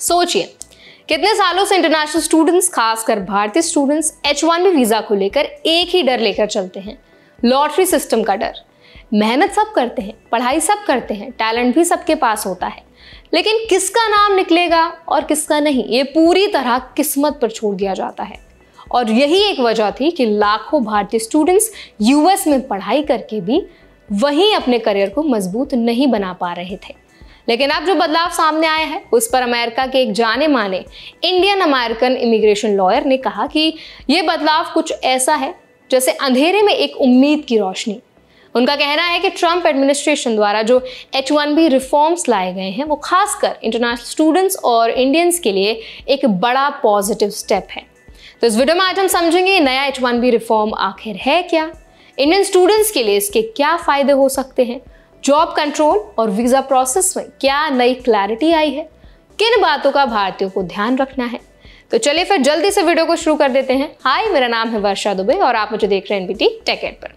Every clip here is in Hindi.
सोचिए, कितने सालों से इंटरनेशनल स्टूडेंट्स, खासकर भारतीय स्टूडेंट्स, H1B वीजा को लेकर एक ही डर लेकर चलते हैं, लॉटरी सिस्टम का डर। मेहनत सब करते हैं, पढ़ाई सब करते हैं, टैलेंट भी सबके पास होता है, लेकिन किसका नाम निकलेगा और किसका नहीं, ये पूरी तरह किस्मत पर छोड़ दिया जाता है। और यही एक वजह थी कि लाखों भारतीय स्टूडेंट्स US में पढ़ाई करके भी वहीं अपने करियर को मजबूत नहीं बना पा रहे थे। लेकिन अब जो बदलाव सामने आया है उस पर अमेरिका के एक जाने माने इंडियन अमेरिकन इमिग्रेशन लॉयर ने कहा कि ये बदलाव कुछ ऐसा है जैसे अंधेरे में एक उम्मीद की रोशनी। उनका कहना है कि ट्रंप एडमिनिस्ट्रेशन द्वारा जो H1B रिफॉर्म्स लाए गए हैं वो खासकर इंटरनेशनल स्टूडेंट्स और इंडियंस के लिए एक बड़ा पॉजिटिव स्टेप है। तो इस वीडियो में आज हम समझेंगे नया H1B रिफॉर्म आखिर है क्या, इंडियन स्टूडेंट्स के लिए इसके क्या फायदे हो सकते हैं, जॉब कंट्रोल और वीजा प्रोसेस में क्या नई क्लैरिटी आई है, किन बातों का भारतीयों को ध्यान रखना है। तो चलिए फिर जल्दी से वीडियो को शुरू कर देते हैं। हाय, मेरा नाम है वर्षा दुबे और आप मुझे देख रहे हैं NBT टेक एड पर।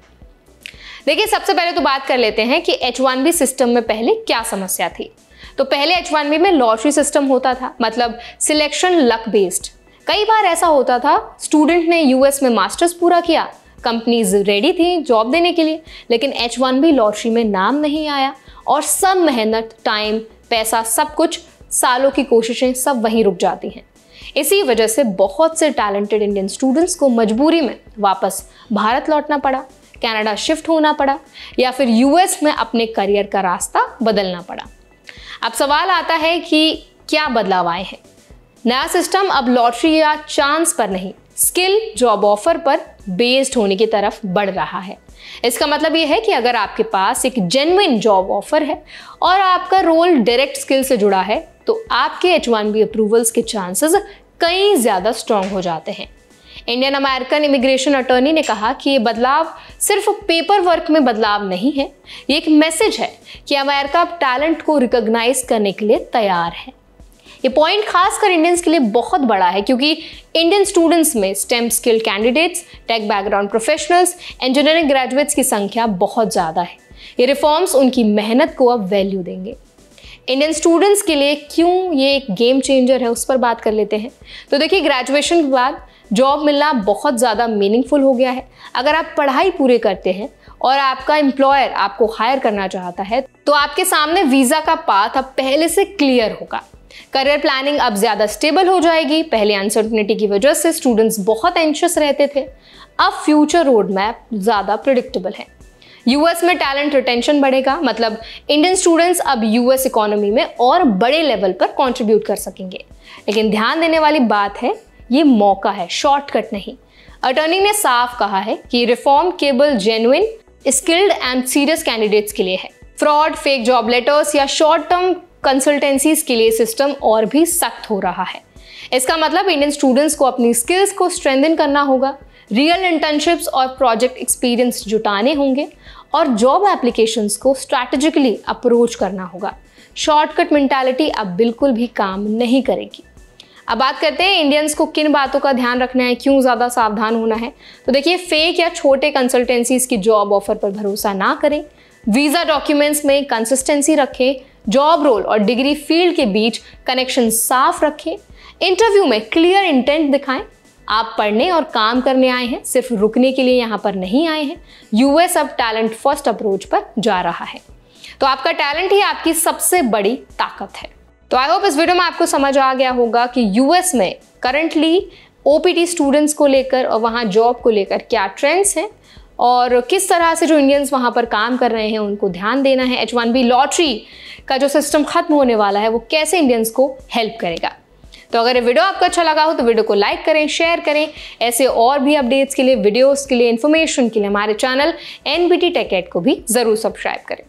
देखिए, सबसे पहले तो बात कर लेते हैं कि H1B सिस्टम में पहले क्या समस्या थी। तो पहले H1B में लॉटरी सिस्टम होता था, मतलब सिलेक्शन लक बेस्ड। कई बार ऐसा होता था, स्टूडेंट ने US में मास्टर्स पूरा किया, कंपनीज रेडी थी जॉब देने के लिए, लेकिन H1B लॉटरी में नाम नहीं आया और सब मेहनत, टाइम, पैसा, सब कुछ, सालों की कोशिशें सब वहीं रुक जाती हैं। इसी वजह से बहुत से टैलेंटेड इंडियन स्टूडेंट्स को मजबूरी में वापस भारत लौटना पड़ा, कनाडा शिफ्ट होना पड़ा या फिर US में अपने करियर का रास्ता बदलना पड़ा। अब सवाल आता है कि क्या बदलाव आए हैं। नया सिस्टम अब लॉटरी या चांस पर नहीं, स्किल जॉब ऑफर पर बेस्ड होने की तरफ बढ़ रहा है। इसका मतलब यह है कि अगर आपके पास एक जेन्युइन जॉब ऑफर है और आपका रोल डायरेक्ट स्किल से जुड़ा है तो आपके H1B अप्रूवल्स के चांसेस कई ज्यादा स्ट्रांग हो जाते हैं। इंडियन अमेरिकन इमिग्रेशन अटॉर्नी ने कहा कि ये बदलाव सिर्फ पेपर वर्क में बदलाव नहीं है, ये एक मैसेज है कि अमेरिका टैलेंट को रिकॉग्नाइज करने के लिए तैयार है। ये पॉइंट खासकर इंडियंस के लिए बहुत बड़ा है क्योंकि इंडियन स्टूडेंट्स में stem skill candidates, tech background professionals, engineering graduates की संख्या बहुत ज़्यादा है। ये रिफॉर्म्स उनकी मेहनत को अब वैल्यू देंगे। इंडियन स्टूडेंट्स के लिए क्यों ये एक गेम चेंजर है उस पर बात कर लेते हैं। तो देखिए, ग्रेजुएशन के बाद जॉब मिलना बहुत ज़्यादा मीनिंगफुल हो गया है। अगर आप पढ़ाई पूरे करते हैं और आपका एम्प्लॉयर आपको हायर करना चाहता है तो आपके सामने वीज़ा का पाथ अब पहले से क्लियर होगा। करियर प्लानिंग अब ज़्यादा स्टेबल हो जाएगी। पहले अनसर्टेनिटी की वजह से स्टूडेंट्स बहुत एंशियस रहते थे, अब फ्यूचर रोड मैप ज़्यादा प्रिडिक्टेबल है। US में टैलेंट रिटेंशन बढ़ेगा, मतलब इंडियन स्टूडेंट्स अब US इकोनॉमी में और बड़े लेवल पर कंट्रीब्यूट कर सकेंगे। लेकिन ध्यान देने वाली बात है, ये मौका है, शॉर्टकट नहीं। अटॉर्नी ने साफ कहा है कि रिफॉर्म केवल genuine, skilled and serious candidates के लिए है। फ्रॉड, फेक जॉब लेटर्स या शॉर्ट टर्म कंसल्टेंसीज के लिए सिस्टम और भी सख्त हो रहा है। इसका मतलब इंडियन स्टूडेंट्स को अपनी स्किल्स को स्ट्रेंथन करना होगा, रियल इंटर्नशिप्स और प्रोजेक्ट एक्सपीरियंस जुटाने होंगे और जॉब एप्लीकेशंस को स्ट्रैटेजिकली अप्रोच करना होगा। शॉर्टकट मेंटालिटी अब बिल्कुल भी काम नहीं करेगी। अब बात करते हैं इंडियंस को किन बातों का ध्यान रखना है, क्यों ज़्यादा सावधान होना है। तो देखिए, फेक या छोटे कंसल्टेंसीज की जॉब ऑफर पर भरोसा ना करें, वीज़ा डॉक्यूमेंट्स में कंसिस्टेंसी रखें, जॉब रोल और डिग्री फील्ड के बीच कनेक्शन साफ रखें, इंटरव्यू में क्लियर इंटेंट दिखाएं। आप पढ़ने और काम करने आए हैं, सिर्फ रुकने के लिए यहाँ पर नहीं आए हैं। US अब टैलेंट फर्स्ट अप्रोच पर जा रहा है, तो आपका टैलेंट ही आपकी सबसे बड़ी ताकत है। तो आई होप इस वीडियो में आपको समझ आ गया होगा कि US में करंटली OPT स्टूडेंट्स को लेकर और वहाँ जॉब को लेकर क्या ट्रेंड्स हैं और किस तरह से जो इंडियंस वहाँ पर काम कर रहे हैं उनको ध्यान देना है। H1B लॉटरी का जो सिस्टम खत्म होने वाला है वो कैसे इंडियंस को हेल्प करेगा। तो अगर ये वीडियो आपको अच्छा लगा हो तो वीडियो को लाइक करें, शेयर करें। ऐसे और भी अपडेट्स के लिए, वीडियोस के लिए, इन्फॉर्मेशन के लिए हमारे चैनल NBT टेक एड को भी ज़रूर सब्सक्राइब करें।